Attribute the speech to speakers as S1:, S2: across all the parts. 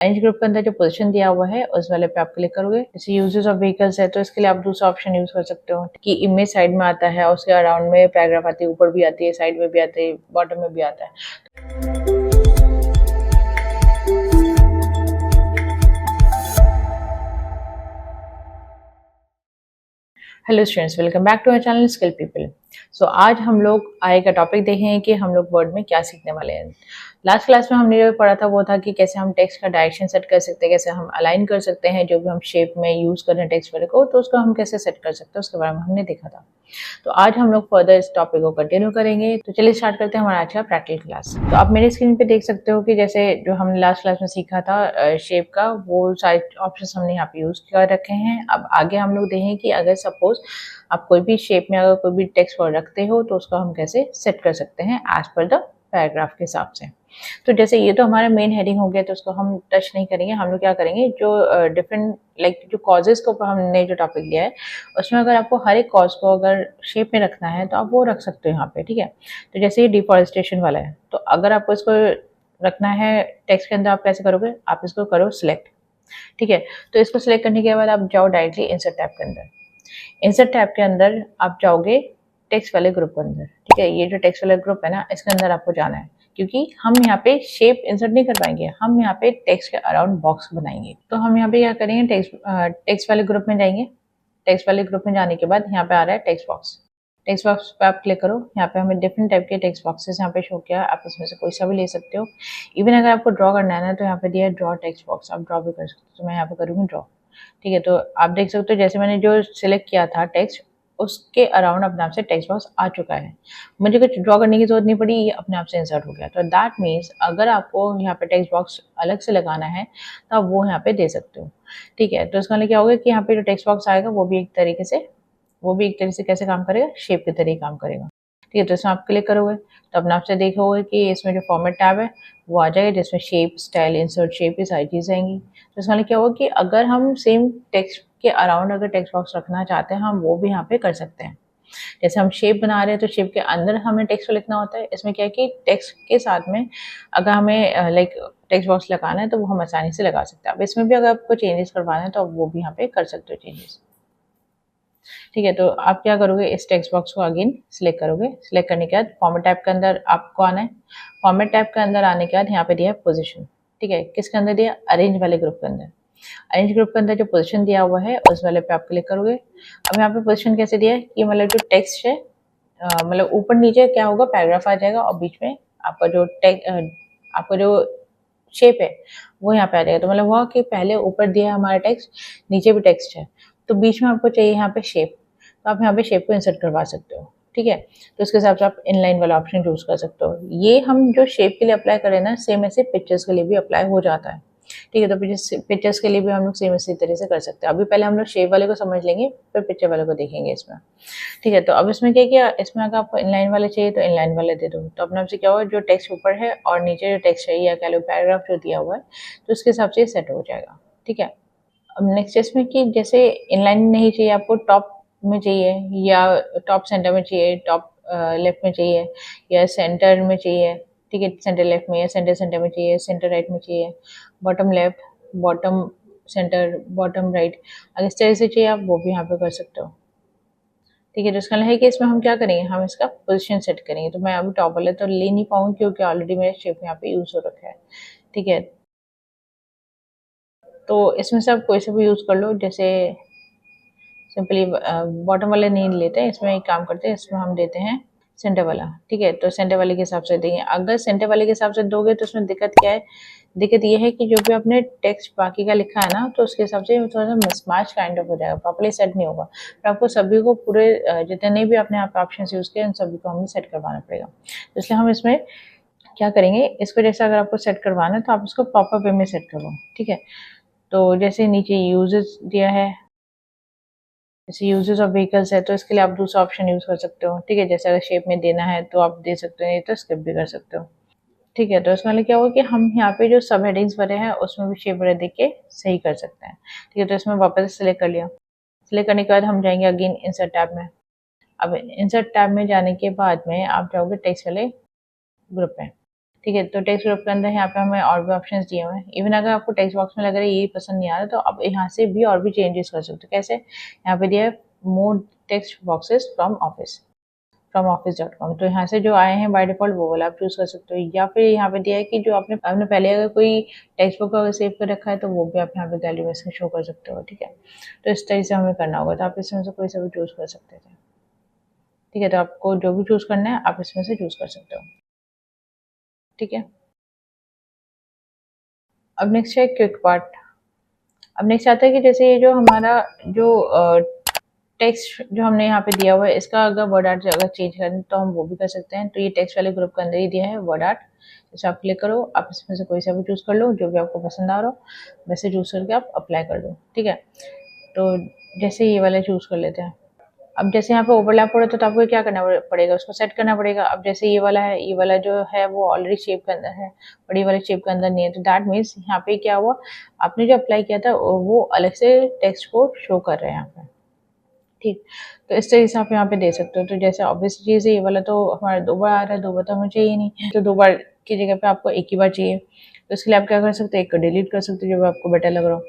S1: Arrange group के अंदर जो पोजीशन दिया हुआ है उस वाले पे आप क्लिक करोगे। जैसे यूजेस ऑफ व्हीकल्स है तो इसके लिए आप दूसरा ऑप्शन यूज कर सकते हो कि इमेज साइड में आता है और उसके अराउंड में पैराग्राफ आती है, ऊपर भी आती है, साइड में भी आती है, बॉटम में भी आता है। Hello students, welcome back to our channel skill people. So आज हम लोग आए का टॉपिक देखेंगे कि हम लोग वर्ड में क्या सीखने वाले हैं। लास्ट क्लास में हमने जो पढ़ा था वो था कि कैसे हम टेक्स्ट का डायरेक्शन सेट कर सकते हैं, कैसे हम अलाइन कर सकते हैं, जो भी हम शेप में यूज कर रहे हैं टेक्स्ट वाले को, तो उसको हम कैसे सेट कर सकते हैं उसके बारे में हमने देखा था। तो आज हम लोग फर्दर इस टॉपिक को कंटिन्यू करेंगे। तो चलिए स्टार्ट करते हैं हमारा आज का प्रैक्टिकल क्लास। तो आप मेरे स्क्रीन पे देख सकते हो कि जैसे जो हमने लास्ट क्लास में सीखा था शेप का, वो सारे ऑप्शंस हमने यहाँ पे यूज कर रखे हैं। अब आगे हम लोग देखें कि अगर सपोज आप कोई भी शेप में अगर कोई भी टेक्स्ट वर्ड रखते हो तो उसको हम कैसे सेट कर सकते हैं एज पर द पैराग्राफ के हिसाब से। तो जैसे ये तो हमारा मेन हेडिंग हो गया, तो उसको हम टच नहीं करेंगे। हम लोग क्या करेंगे, जो डिफरेंट लाइक जो कॉजेज के ऊपर हमने जो टॉपिक लिया है उसमें अगर आपको हर एक कॉज को अगर शेप में रखना है तो आप वो रख सकते हो यहाँ पे, ठीक है। तो जैसे ये डिफॉरेस्टेशन वाला है, तो अगर आपको इसको रखना है टेक्स्ट के अंदर, आप कैसे करोगे, आप इसको करो सिलेक्ट, ठीक है। तो इसको सिलेक्ट करने के बाद आप जाओ डायरेक्टली इंसर्ट टैब के अंदर। इंसर्ट टैब के अंदर आप जाओगे टेक्स्ट वाले ग्रुप के अंदर, ठीक है। ये जो टेक्स्ट वाला ग्रुप है ना, इसके अंदर आपको जाना है, क्योंकि हम यहाँ पे शेप इंसर्ट नहीं कर पाएंगे, हम यहाँ पे टेक्स्ट के अराउंड बॉक्स बनाएंगे। तो हम यहाँ पे क्या करेंगे, टेक्स्ट वाले ग्रुप में जाएंगे। टेक्स्ट वाले ग्रुप में जाने के बाद यहाँ पे आ रहा है टेक्स्ट बॉक्स। टेक्स्ट बॉक्स पे आप क्लिक करो। यहाँ पे हमें डिफरेंट टाइप के टेक्स्ट बॉक्सेस यहाँ पे शो किया, आप इसमें से कोई सा भी ले सकते हो। इवन अगर आपको ड्रॉ करना है ना, तो यहाँ पे दिया है ड्रॉ टेक्स्ट बॉक्स, आप ड्रॉ भी कर सकते हो। तो मैं यहाँ पे करूँगी ड्रॉ, ठीक है। तो आप देख सकते हो जैसे मैंने जो सिलेक्ट किया था टेक्स्ट, उसके अराउंड अपने आप से टेक्स्ट बॉक्स आ चुका है। मुझे कुछ ड्रॉ करने की जरूरत नहीं पड़ी, ये अपने आप से इंसर्ट हो गया। तो दैट मीन्स अगर आपको यहाँ पे टेक्स्ट बॉक्स अलग से लगाना है तो आप वो यहाँ पे दे सकते हो, ठीक है। तो इसका मतलब क्या होगा कि यहाँ पे जो टेक्स्ट बॉक्स आएगा वो भी एक तरीके से कैसे काम करेगा, शेप के तरीके काम करेगा, ठीक है। तो इसमें आप क्लिक करोगे तो अपने आप से देखोगे कि इसमें जो फॉर्मेट टैब है वो आ जाएगा, जिसमें शेप, स्टाइल, इंसर्ट शेप, ये सारी चीज़ें आएंगी। तो इसका मतलब क्या होगा कि अगर हम सेम टेक्स्ट के अराउंड अगर टेक्स्ट बॉक्स रखना चाहते हैं, हम वो भी यहाँ पे कर सकते हैं। जैसे हम शेप बना रहे हैं तो शेप के अंदर हमें टेक्स्ट लिखना होता है। इसमें क्या है कि टेक्स्ट के साथ में अगर हमें लाइक टेक्स्ट बॉक्स लगाना है तो वो हम आसानी से लगा सकते हैं। अब इसमें भी अगर आपको चेंजेस करवाना है तो आप वो भी यहाँ पे कर सकते हो चेंजेस, ठीक है। तो आप क्या करोगे, इस टेक्स्ट बॉक्स को अगेन सिलेक्ट करोगे। सिलेक्ट करने के बाद फॉर्मेट टैब के अंदर आपको आना है। फॉर्मेट टैब के अंदर आने के बाद यहाँ पे दिया है पोजीशन, ठीक है। किसके अंदर दिया, अरेंज वाले ग्रुप के अंदर। अरेंज ग्रुप के अंदर जो पोजीशन दिया हुआ है उस वाले पे आप क्लिक करोगे। अब यहाँ पे पोजीशन कैसे दिया है कि मतलब जो टेक्स्ट है मतलब ऊपर नीचे क्या होगा, पैराग्राफ आ जाएगा और बीच में आपका जो शेप है वो यहाँ पे आ जाएगा। तो मतलब हुआ कि पहले ऊपर दिया है हमारा टेक्स्ट, नीचे भी टेक्स्ट है, तो बीच में आपको चाहिए यहाँ पे शेप, तो आप यहाँ पे शेप को इंसर्ट करवा सकते हो, ठीक है। तो उसके हिसाब से आप इनलाइन वाला ऑप्शन चूज कर सकते हो। ये हम जो शेप के लिए अप्लाई करें ना, सेम ऐसे पिक्चर्स के लिए भी अप्लाई हो जाता है, ठीक है। तो पिक्चर्स के लिए भी हम लोग सेम इसी तरह से कर सकते हैं। अभी पहले हम लोग शेप वाले को समझ लेंगे, फिर पिक्चर वाले को देखेंगे इसमें, ठीक है। तो अब इसमें क्या किया, इसमें अगर आपको इनलाइन वाले चाहिए तो इनलाइन वाले दे दो। तो अपने आपसे क्या होगा, जो टेक्स्ट ऊपर है और नीचे जो टेक्स्ट है या कह लो पैराग्राफ जो दिया हुआ है, तो उसके हिसाब से सेट हो जाएगा, ठीक है। अब नेक्स्ट इसमें कि जैसे इनलाइन नहीं चाहिए आपको, टॉप में चाहिए या टॉप सेंटर में चाहिए, टॉप लेफ्ट में चाहिए या सेंटर में चाहिए, ठीक है। सेंटर लेफ्ट में या सेंटर सेंटर में चाहिए, सेंटर राइट में चाहिए, bottom left, bottom centre, bottom right, अगर इस तरह से चाहिए आप वो भी यहाँ पे कर सकते हो, ठीक है। तो इसका है कि इसमें हम क्या करेंगे, हम इसका पोजीशन सेट करेंगे। तो मैं अभी टॉप वाले तो ले नहीं पाऊंगी क्योंकि ऑलरेडी मेरा शेप यहाँ पे यूज हो रखा है, ठीक है। तो इसमें से आप कोई सा भी यूज कर लो। जैसे सिंपली बॉटम वाले नहीं लेते, इसमें एक काम करते हैं, इसमें हम देते हैं सेंटर वाला, ठीक है। तो सेंटर वाले के हिसाब से देंगे। अगर सेंटर वाले के हिसाब से दोगे तो उसमें दिक्कत क्या है, दिक्कत ये है कि जो भी आपने टेक्स्ट बाकी का लिखा है ना, तो उसके हिसाब से थोड़ा सा मिसमैच काइंड ऑफ हो जाएगा, प्रॉपर्ली सेट नहीं होगा। तो आपको सभी को पूरे जितने भी आपने यहाँ पे ऑप्शन यूज किए उन सभी को हमें सेट करवाना पड़ेगा। तो इसलिए हम इसमें क्या करेंगे, इसको जैसे अगर आपको सेट करवाना है तो आप इसको प्रॉपर वे में सेट करवाओ, ठीक है। तो जैसे नीचे यूजेस दिया है, जैसे यूजेस ऑफ व्हीकल्स है, तो इसके लिए आप दूसरा ऑप्शन यूज कर सकते हो, ठीक है। जैसे अगर शेप में देना है तो आप दे सकते हो, नहीं तो स्किप भी कर सकते हो, ठीक है। तो इसका मतलब क्या होगा कि हम यहाँ पे जो सब हेडिंग्स भरे हैं उसमें भी शेप वगैरह देख के सही कर सकते हैं, ठीक है। तो इसमें वापस सेलेक्ट कर लिया। सेलेक्ट करने के बाद हम जाएंगे अगेन इंसर्ट टैब में। अब इंसर्ट टैब में जाने के बाद में आप जाओगे टेक्स्ट वाले ग्रुप में। ठीक है, तो टेक्स्ट ग्रुप के अंदर यहाँ पे हमें और भी ऑप्शंस दिए हुए हैं। इवन अगर आपको टेक्स्ट बॉक्स में लग रहा है ये पसंद नहीं आ रहा, तो आप यहाँ से भी और भी चेंजेस कर सकते हो। कैसे? यहाँ पे दिया है मोर टेक्स्ट बॉक्सेस फ्रॉम office.com। तो यहाँ से जो आए हैं बाय डिफॉल्ट वो वाला आप चूज कर सकते हो, या फिर यहाँ पे दिया है कि जो आपने पहले अगर कोई टेक्स्ट बुक अगर सेव कर रखा है तो वो भी आप यहाँ पे गैलरी में से शो कर सकते हो। ठीक है, तो इस तरह से हमें करना होगा। तो आप इसमें से कोई सा भी चूज कर सकते थे। ठीक है, तो आपको जो भी चूज करना है आप इसमें से चूज कर सकते हो। ठीक है, अब नेक्स्ट है क्विक पार्ट। अब नेक्स्ट आता है कि जैसे ये जो हमारा जो टेक्स्ट जो हमने यहाँ पे दिया हुआ है, इसका अगर वर्ड आर्ट अगर चेंज करें तो हम वो भी कर सकते हैं। तो ये टेक्स्ट वाले ग्रुप के अंदर ही दिया है वर्ड आर्ट। जैसे आप क्लिक करो, आप इसमें से कोई सा भी चूज कर लो, जो भी आपको पसंद आ रहा हो वैसे चूज करके आप अप्लाई कर दो। ठीक है, तो जैसे ये वाला चूज कर लेते हैं। अब जैसे यहाँ पे ओवरलैप हो रहा है तो आपको क्या करना पड़ेगा, उसको सेट करना पड़ेगा। अब जैसे ये वाला है, ये वाला जो है वो ऑलरेडी शेप के अंदर है, बड़ी वाले शेप के अंदर नहीं है, तो दैट मीन्स यहाँ पे क्या हुआ, आपने जो अप्लाई किया था वो अलग से टेक्स्ट को शो कर रहे हैं यहाँ पे। ठीक, तो इस तरीके से आप यहाँ पे दे सकते हो। तो जैसे ऑब्वियस चीज़ है, ये वाला तो हमारा 2 बार आ रहा है, 2 बार तो हमें चाहिए नहीं, तो 2 बार की जगह पे आपको एक ही बार चाहिए। तो इसके लिए आप क्या कर सकते हो, एक को डिलीट कर सकते हो जो भी आपको बेटर लग रहा हो।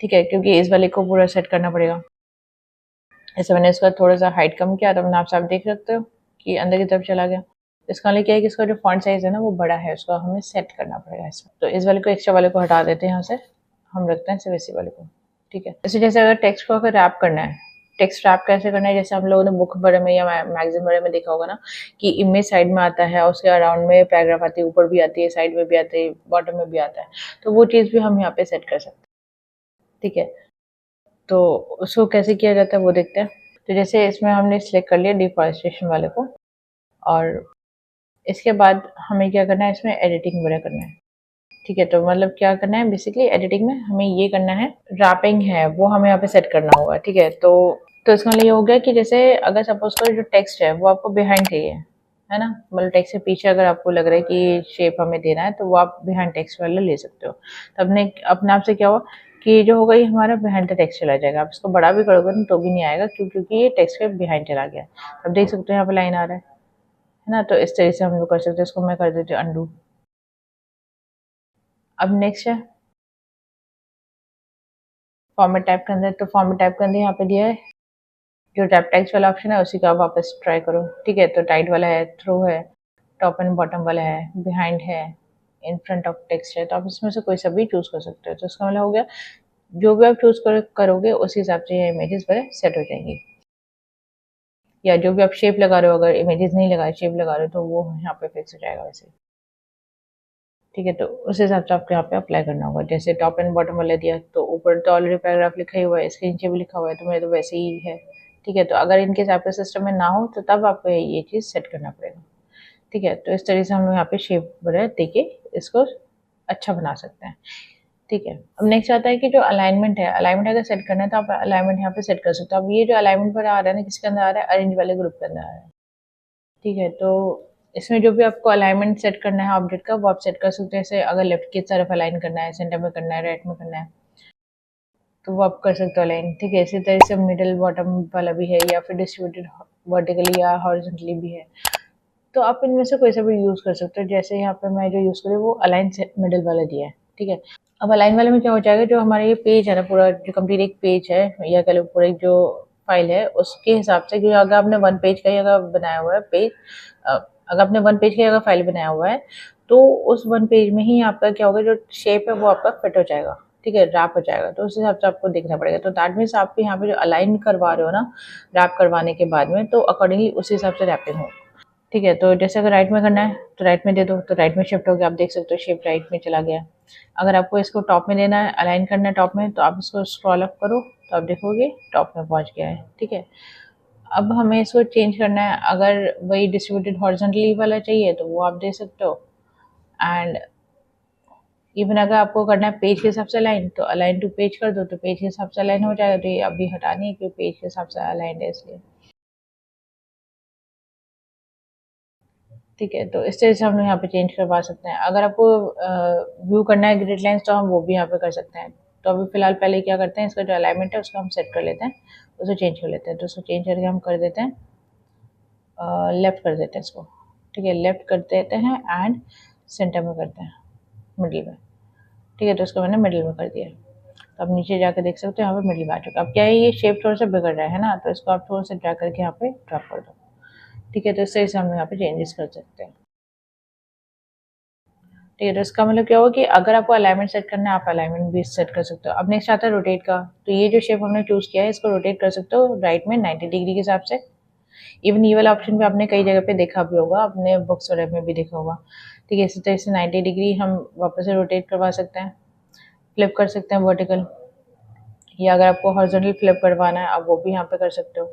S1: ठीक है, क्योंकि इस वाले को पूरा सेट करना पड़ेगा। ऐसे मैंने इसका थोड़ा सा हाइट कम किया, तो आप साफ देख सकते हो कि अंदर की तरफ चला गया। इसका लिए क्या है कि इसका जो फॉन्ट साइज है ना वो बड़ा है, उसको हमें सेट करना पड़ेगा इसमें। तो इस वाले को एक्स्ट्रा वाले को हटा देते हैं यहाँ से, हम रखते हैं सिर्फ इसी वाले को। ठीक है, जैसे अगर टेक्स्ट को अगर रैप करना है, टेक्स्ट रैप कैसे करना है, जैसे हम लोगों ने बुक बारे में या मैगजीन बारे में देखा होगा ना कि इमेज साइड में आता है, उसके अराउंड में पैराग्राफ आती है, ऊपर भी आती है, साइड में भी आती है, बॉटम में भी आता है। तो वो चीज़ भी हम यहाँ पे सेट कर सकते हैं। ठीक है, तो उसको कैसे किया जाता है वो देखते हैं। तो जैसे इसमें हमने सिलेक्ट कर लिया डिफॉरेस्टेशन वाले को, और इसके बाद हमें क्या करना है, इसमें एडिटिंग वगैरह करना है। ठीक है, तो मतलब क्या करना है, बेसिकली एडिटिंग में हमें ये करना है, रैपिंग है वो हमें यहाँ पे सेट करना होगा। ठीक है, तो इसका मतलब ये हो गया कि जैसे अगर सपोज करो जो टेक्स्ट है वो आपको बिहाइंड चाहिए, है ना, मतलब टेक्स्ट से पीछे अगर आपको लग रहा है कि शेप हमें देना है तो वो आप बिहाइंड टेक्स्ट वाला ले सकते हो। तो अपने आप से क्या हुआ कि जो होगा ये हमारा बिहाइंड द टेक्स्ट चला जाएगा। आप इसको बड़ा भी करोगे ना तो भी नहीं आएगा, क्योंकि ये टेक्स्ट के बिहाइंड चला गया। अब देख सकते हो यहाँ पे लाइन आ रहा है ना। तो इस तरह से हम लोग कर सकते हैं। इसको मैं कर देती हूँ अंडू। अब नेक्स्ट है फॉर्मेट टाइप के अंदर। तो फॉर्मेट टाइप के अंदर यहाँ पे दिया है जो टैप टेक्स्ट वाला ऑप्शन है उसी का आप वापस ट्राई करो। ठीक है, तो टाइट वाला है, थ्रू है, टॉप एंड बॉटम वाला है, बिहाइंड है, इन फ्रंट ऑफ टेक्स्ट है। तो आप इसमें से कोई सा भी चूज कर सकते हो। तो इसका मतलब हो गया जो भी आप चूज करोगे उसी हिसाब से ये इमेजेस वगैरह सेट हो जाएंगी। या जो भी आप शेप लगा रहे हो, अगर इमेजेस नहीं लगा शेप लगा रहे हो तो वो यहाँ पे फिक्स हो जाएगा वैसे। ठीक है, तो उस हिसाब से आपको यहाँ पे अप्लाई करना होगा। जैसे टॉप एंड बॉटम वाला दिया तो ऊपर तो ऑलरेडी पैराग्राफ लिखा ही हुआ है, इसके नीचे भी लिखा हुआ है, तो मेरे तो वैसे ही है। ठीक है, तो अगर इनकेस आपके सिस्टम में ना हो तो तब आपको ये चीज़ सेट करना पड़ेगा। ठीक है, तो इस तरह से हम लोग यहाँ पे शेप वगैरह देके इसको अच्छा बना सकते हैं। ठीक है, अब नेक्स्ट आता है कि जो अलाइनमेंट है, अलाइनमेंट अगर सेट करना है तो आप अलाइनमेंट यहाँ पे सेट कर सकते हो। अब ये जो अलाइनमेंट पर आ रहा है ना, किसके अंदर आ रहा है, अरेंज वाले ग्रुप के अंदर आ रहा है। ठीक है, तो इसमें जो भी आपको अलाइनमेंट सेट करना है ऑब्जेक्ट का वो आप सेट कर सकते हैं। जैसे अगर लेफ्ट की तरफ अलाइन करना है, सेंटर में करना है, राइट में करना है, तो वो आप कर सकते हो अलाइन। ठीक है, इसी तरह से मिडिल बॉटम वाला भी है, या फिर डिस्ट्रीब्यूटेड वर्टिकली या हॉरिजॉन्टली भी है। तो आप इनमें से कोई सा भी यूज़ कर सकते हो। जैसे यहाँ पे मैं जो यूज़ करी वो अलाइन मिडिल वाला दिया है। ठीक है, अब अलाइन वाले में क्या हो जाएगा, जो हमारा ये पेज है ना पूरा, जो कंप्लीट एक पेज है या कह लो पूरा एक जो फाइल है उसके हिसाब से, क्योंकि अगर आपने वन पेज का ही अगर बनाया हुआ है पेज, अगर आपने वन पेज का अगर फाइल बनाया हुआ है तो उस वन पेज में ही आपका क्या होगा, जो शेप है वो आपका फिट हो जाएगा। ठीक है, रैप हो जाएगा। तो उस हिसाब से आपको देखना पड़ेगा। तो दैट मीन्स आपको यहाँ पे जो अलाइन करवा रहे हो ना रैप करवाने के बाद में, तो अकॉर्डिंगली उसी हिसाब से रैपिंग हो। ठीक है, तो जैसे अगर राइट में करना है तो राइट में दे दो, तो राइट में शिफ्ट हो गया। आप देख सकते हो शेप राइट में चला गया। अगर आपको इसको टॉप में देना है, अलाइन करना है टॉप में, तो आप इसको स्क्रॉल अप करो तो आप देखोगे टॉप में पहुंच गया है। ठीक है, अब हमें इसको चेंज करना है। अगर वही डिस्ट्रीब्यूटेड हॉरिजॉन्टली वाला चाहिए तो वो आप दे सकते हो। एंड इवन अगर आपको करना है पेज के हिसाब से अलाइन, तो अलाइन टू पेज कर दो, तो पेज के हिसाब से अलाइन हो जाएगा। तो ये अभी हटानी है क्योंकि पेज के हिसाब से अलाइन है इसलिए। ठीक है, तो इस तरह से हम लोग यहाँ पे चेंज करवा सकते हैं। अगर आपको व्यू करना है ग्रिड लाइंस तो हम वो भी यहाँ पे कर सकते हैं। तो अभी फिलहाल पहले क्या करते हैं, इसका जो अलाइनमेंट है उसको हम सेट कर लेते हैं, उसको चेंज कर लेते हैं। तो उसको चेंज करके हम कर देते हैं लेफ्ट कर देते हैं इसको। ठीक है, लेफ्ट कर देते हैं एंड सेंटर में करते हैं, मिडिल में। ठीक है, तो इसको मैंने मिडिल में कर दिया। तो अब नीचे जाकर देख सकते हो यहाँ पे मिडिल में आ चुका। अब क्या है, ये शेप थोड़ा सा बिगड़ रहा है ना, तो इसको आप थोड़ा सा ड्रैग करके यहाँ पे ड्रॉप कर दो। ठीक है, तो इस तरह से हम यहाँ पे चेंजेस कर सकते हैं। ठीक है, तो इसका मतलब क्या होगा कि अगर आपको अलाइनमेंट सेट करना है, आप अलाइनमेंट भी सेट कर सकते हो। अब नेक्स्ट आता है रोटेट का। तो ये जो शेप हमने चूज किया है, इसको रोटेट कर सकते हो राइट में 90 डिग्री के हिसाब से। इवन ये वाला ऑप्शन भी आपने कई जगह पे देखा भी होगा, अपने बुक्स वगैरह में भी देखा होगा। ठीक है, इसी तरह से 90 डिग्री हम वापस से रोटेट करवा सकते हैं, फ्लिप कर सकते हैं वर्टिकल, या अगर आपको हॉरिजॉन्टल फ्लिप करवाना है आप वो भी यहाँ पे कर सकते हो।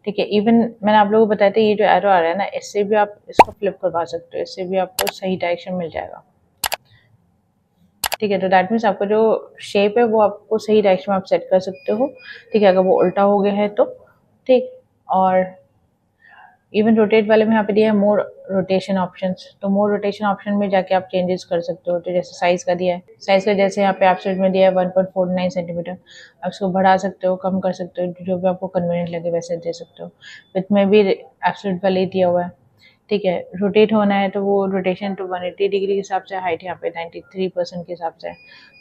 S1: ठीक है, इवन मैंने आप लोगों को बताया था ये जो एरो आ रहा है ना, इससे भी आप इसको फ्लिप करवा सकते हो, इससे भी आपको सही डायरेक्शन मिल जाएगा। ठीक है, तो दैट मीन्स आपका जो शेप है वो आपको सही डायरेक्शन में आप सेट कर सकते हो। ठीक है, अगर वो उल्टा हो गया है तो ठीक। और इवन रोटेट वाले में यहाँ पे दिया है मोर रोटेशन ऑप्शंस। तो मोर रोटेशन ऑप्शन में जाके आप चेंजेस कर सकते हो। तो जैसे साइज का दिया है, साइज का जैसे यहाँ पे एब्सोल्यूट में दिया है 1.49 सेंटीमीटर, आप इसको बढ़ा सकते हो, कम कर सकते हो, जो भी आपको कन्वीनियंट लगे वैसे दे सकते हो। विथ में भी एब्सोल्यूट वाले दिया हुआ है। ठीक है, रोटेट होना है तो वो रोटेशन टू 180 डिग्री के हिसाब से, हाइट यहाँ पे 93% के हिसाब से है।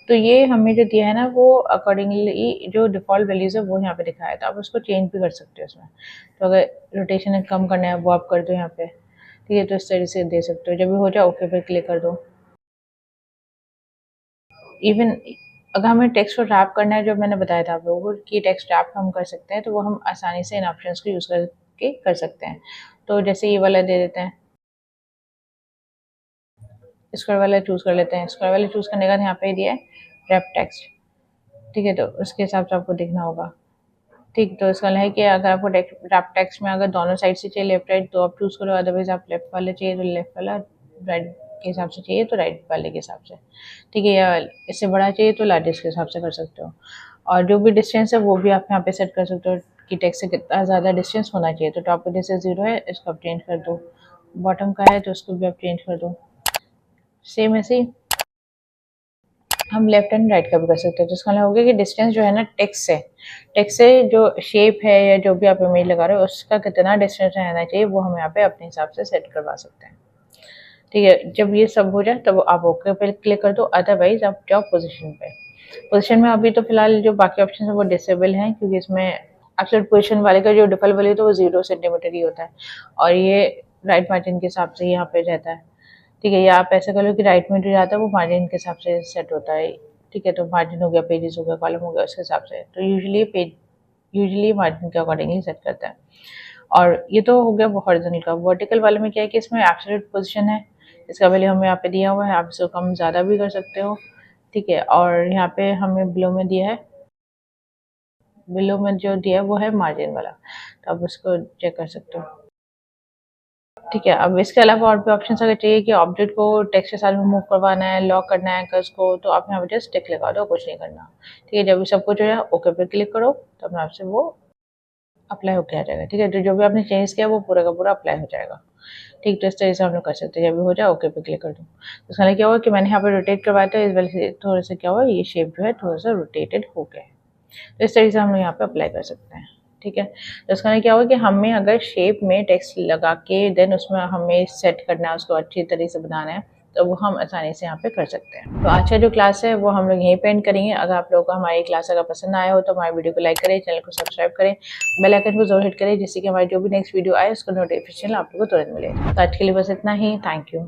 S1: तो ये हमें जो दिया है ना, वो अकॉर्डिंगली जो डिफ़ॉल्ट वैल्यूज़ है वो यहाँ पे दिखाया है, तो आप उसको चेंज भी कर सकते हो इसमें। तो अगर रोटेशन कम करना है वो आप कर दो यहाँ पे। ठीक है, तो इस तरह से दे सकते हो। जब भी हो जाए ओके पे क्लिक कर दो। इवन अगर हमें टेक्स्ट को रैप करना है, जो मैंने बताया था आप लोगों को कि टेक्स्ट रैप हम कर सकते हैं, तो वो हम आसानी से इन ऑप्शंस को यूज़ करके कर सकते हैं। तो जैसे ये वाला दे देते हैं, स्क्वायर वाला चूज़ कर लेते हैं। स्क्वायर वाला चूज़ करने का यहाँ पे दिया है रैप टेक्स्ट। ठीक है, तो उसके हिसाब से आपको देखना होगा। ठीक, तो इसका है कि अगर आपको रैप टेक्स्ट में अगर दोनों साइड से चाहिए लेफ्ट राइट तो आप चूज़ करो, अदरवाइज आप लेफ्ट वाले चाहिए तो लेफ्ट वाला, राइट के हिसाब से चाहिए तो राइट वाले के हिसाब से। ठीक है, या इससे बड़ा चाहिए तो लार्जेस्ट के हिसाब से कर सकते हो। और जो भी डिस्टेंस है वो भी आप यहाँ पे सेट कर सकते हो कि टेक्स्ट से कितना ज़्यादा डिस्टेंस होना चाहिए। तो टॉप का डिस्टेंस 0 है, इसको आप चेंज कर दो। बॉटम का है तो उसको भी आप चेंज कर दो। सेम ऐसे ही हम लेफ्ट एंड राइट का भी कर सकते हैं। तो इसका हो गया कि डिस्टेंस जो है ना टेक्स्ट से जो शेप है या जो भी आप इमेज लगा रहे हो उसका कितना डिस्टेंस रहना चाहिए वो हम यहाँ पे अपने हिसाब से सेट करवा सकते हैं। ठीक है, जब ये सब हो जाए तब आप ओके पे क्लिक कर दो, अदरवाइज आप जाओ पोजीशन पे। पोजीशन में अभी तो फिलहाल जो बाकी ऑप्शन है वो डिसेबल हैं, क्योंकि इसमें एब्सोल्यूट पोजीशन वाले का जो डिफॉल्ट वैल्यू तो वो 0 सेंटीमीटर ही होता है, और ये राइट मार्जिन के हिसाब से यहाँ पे रहता है। ठीक है, या आप ऐसा कर लो कि राइट में जो जाता है वो मार्जिन के हिसाब से सेट होता है। ठीक है, तो मार्जिन हो गया, पेजेस हो गया, कॉलम हो गया, उसके हिसाब से। तो यूजुअली मार्जिन के अकॉर्डिंगली सेट करता है। और ये तो हो गया हॉरिजॉन्टल का। वर्टिकल वाले में क्या है कि इसमें एब्सोल्यूट पोजीशन है, इसका वैल्यू हमें यहाँ पे दिया हुआ है, आप इसको कम ज़्यादा भी कर सकते हो। ठीक है, और यहाँ पे हमें बिलो में दिया है, बिलो में जो दिया है वो है मार्जिन वाला, तो आप उसको चेक कर सकते हो। ठीक है, अब इसके अलावा और भी ऑप्शन अगर चाहिए कि ऑब्जेक्ट को टेक्स्ट के साथ में मूव करवाना है, लॉक करना है कर्स को, तो आप यहाँ पे जस्ट टिक लगा दो, कुछ नहीं करना। ठीक है, जब भी सब कुछ हो जाए ओके पे क्लिक करो, तो अपने आप से वो अप्लाई होके आ जाएगा। ठीक है, तो जो भी आपने चेंज किया वो पूरा का पूरा अप्लाई हो जाएगा। ठीक, तो इस तरह से हम लोग कर सकते हैं। जब भी हो जाए ओके पे क्लिक कर दो। तो इसका क्या हुआ कि मैंने यहाँ पे रोटेट करवाया था, इस वजह से थोड़ा सा क्या हुआ, ये शेप जो है थोड़ा सा रोटेटेड हो गया है। तो इस तरह से हम लोग यहाँ पे अप्लाई कर सकते हैं। ठीक है, तो इसका क्या होगा कि हमें अगर शेप में टेक्स्ट लगा के देन उसमें हमें सेट करना है, उसको अच्छी तरह से बनाना है, तो वो हम आसानी से यहाँ पे कर सकते हैं। तो आज का जो क्लास है वो हम लोग यहीं पे एंड करेंगे। अगर आप लोगों को हमारी क्लास अगर पसंद आया हो तो हमारी वीडियो को लाइक करें, चैनल को सब्सक्राइब करें, बेल आइकन को जरूर हिट करें, जिससे कि हमारी जो भी नेक्स्ट वीडियो आए उसका नोटिफिकेशन आप लोगों को तुरंत मिले। तो आज के लिए बस इतना ही। Thank you.